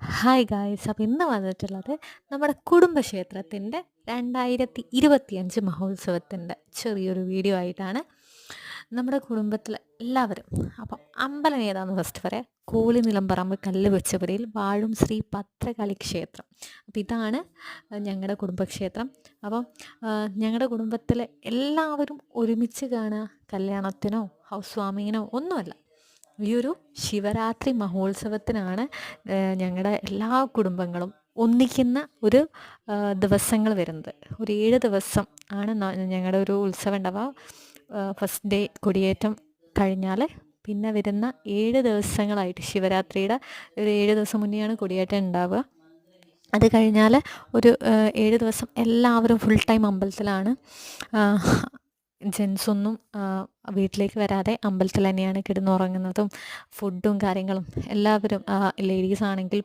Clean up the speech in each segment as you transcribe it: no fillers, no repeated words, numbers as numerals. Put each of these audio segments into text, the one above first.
Hi guys. അപ്പോൾ ഇന്ന് വന്നിട്ടുള്ളത് നമ്മുടെ കുടുംബക്ഷേത്രത്തിൻ്റെ 2025 മഹോത്സവത്തിൻ്റെ ചെറിയൊരു വീഡിയോ ആയിട്ടാണ്. നമ്മുടെ കുടുംബത്തിലെ എല്ലാവരും അപ്പം അമ്പലം ഏതാണെന്ന് ഫസ്റ്റ് പറയാം. കോളി നിലമ്പറമ്പ് കല്ല് വെച്ചപുരയിൽ വാഴും ശ്രീ ഭദ്രകാളി ക്ഷേത്രം. അപ്പോൾ ഇതാണ് ഞങ്ങളുടെ കുടുംബക്ഷേത്രം. അപ്പം ഞങ്ങളുടെ കുടുംബത്തിലെ എല്ലാവരും ഒരുമിച്ച് കാണുക കല്യാണത്തിനോ ഹൗസ് വാമിങ്ങിനോ ഒന്നുമല്ല, ഈ ഒരു ശിവരാത്രി മഹോത്സവത്തിനാണ് ഞങ്ങളുടെ എല്ലാ കുടുംബങ്ങളും ഒന്നിക്കുന്ന ഒരു ദിവസങ്ങൾ വരുന്നത്. ഒരു 7 ദിവസം ആണ് ഞങ്ങളുടെ ഒരു ഉത്സവം ഉണ്ടാവുക. ഫസ്റ്റ് ഡേ കൊടിയേറ്റം കഴിഞ്ഞാൽ പിന്നെ വരുന്ന 7 ദിവസങ്ങളായിട്ട് ശിവരാത്രിയുടെ ഒരു 7 ദിവസം മുന്നെയാണ് കൊടിയേറ്റം ഉണ്ടാവുക. അത് കഴിഞ്ഞാൽ ഒരു 7 ദിവസം എല്ലാവരും ഫുൾ ടൈം അമ്പലത്തിലാണ്. ജെൻസൊന്നും വീട്ടിലേക്ക് വരാതെ അമ്പലത്തിൽ തന്നെയാണ് കിടന്നുറങ്ങുന്നതും ഫുഡും കാര്യങ്ങളും എല്ലാവരും. ലേഡീസ് ആണെങ്കിൽ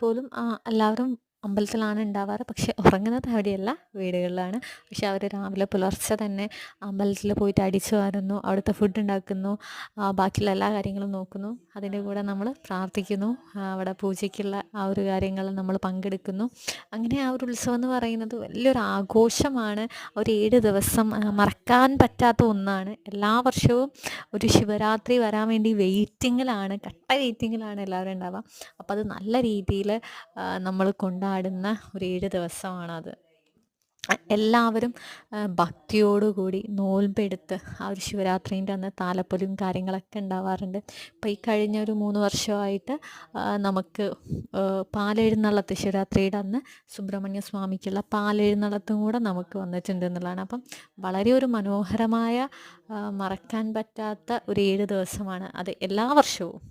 പോലും എല്ലാവരും അമ്പലത്തിലാണ് ഉണ്ടാവാറ്. പക്ഷെ ഉറങ്ങുന്നത് അവിടെയല്ല, വീടുകളിലാണ്. പക്ഷെ അവർ രാവിലെ പുലർച്ചെ തന്നെ അമ്പലത്തിൽ പോയിട്ട് അടിച്ചു വാരുന്നു, അവിടുത്തെ ഫുഡ് ഉണ്ടാക്കുന്നു, ബാക്കിയുള്ള എല്ലാ കാര്യങ്ങളും നോക്കുന്നു. അതിൻ്റെ കൂടെ നമ്മൾ പ്രാർത്ഥിക്കുന്നു, അവിടെ പൂജയ്ക്കുള്ള ആ ഒരു കാര്യങ്ങൾ നമ്മൾ പങ്കെടുക്കുന്നു. അങ്ങനെ ആ ഒരു ഉത്സവം എന്ന് പറയുന്നത് വലിയൊരു ആഘോഷമാണ്. ഒരു 7 ദിവസം മറക്കാൻ പറ്റാത്ത ഒന്നാണ്. എല്ലാ വർഷവും ഒരു ശിവരാത്രി വരാൻ വേണ്ടി കട്ട വെയിറ്റിങ്ങിലാണ് എല്ലാവരും ഉണ്ടാവുക. അപ്പം അത് നല്ല രീതിയിൽ നമ്മൾ കൊണ്ടാടുന്ന ഒരു 7 ദിവസമാണത്. എല്ലാവരും ഭക്തിയോടുകൂടി നോൽമ്പെടുത്ത് ആ ഒരു ശിവരാത്രീൻ്റെ അന്ന് താലപ്പൊലിയും കാര്യങ്ങളൊക്കെ ഉണ്ടാവാറുണ്ട്. ഇപ്പോൾ ഈ കഴിഞ്ഞ ഒരു 3 വർഷമായിട്ട് നമുക്ക് പാലെഴുന്നള്ളത്ത്, ശിവരാത്രിയുടെ അന്ന് സുബ്രഹ്മണ്യ സ്വാമിക്കുള്ള പാലെഴുന്നള്ളത്തും കൂടെ നമുക്ക് വന്നിട്ടുണ്ട് എന്നുള്ളതാണ്. അപ്പം വളരെ ഒരു മനോഹരമായ, മറക്കാൻ പറ്റാത്ത ഒരു 7 ദിവസമാണ് അത് എല്ലാ വർഷവും.